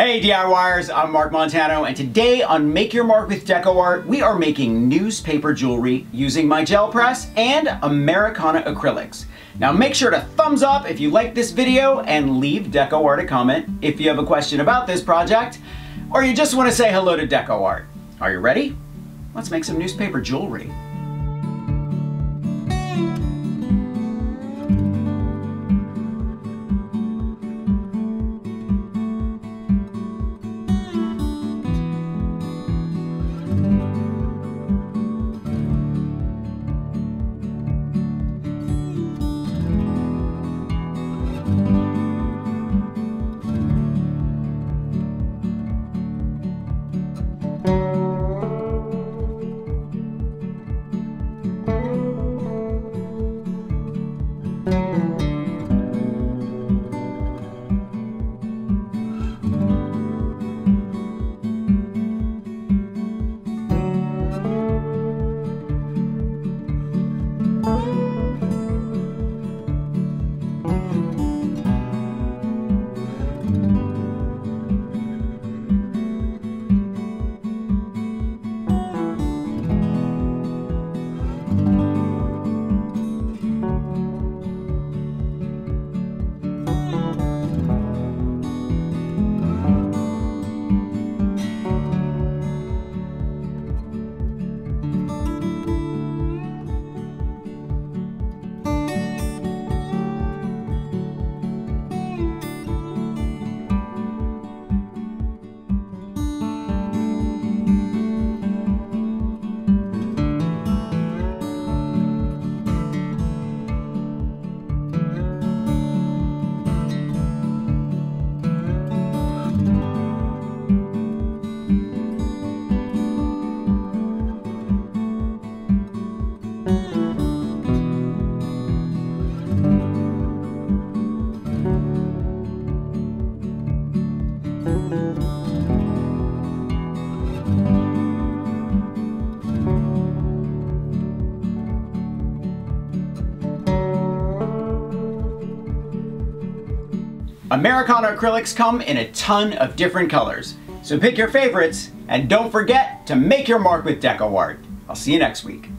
Hey DIYers, I'm Mark Montano, and today on Make Your Mark with DecoArt, we are making newspaper jewelry using my gel press and Americana acrylics. Now make sure to thumbs up if you like this video and leave DecoArt a comment if you have a question about this project, or you just want to say hello to DecoArt. Are you ready? Let's make some newspaper jewelry. Americana acrylics come in a ton of different colors, so pick your favorites and don't forget to make your mark with DecoArt. I'll see you next week.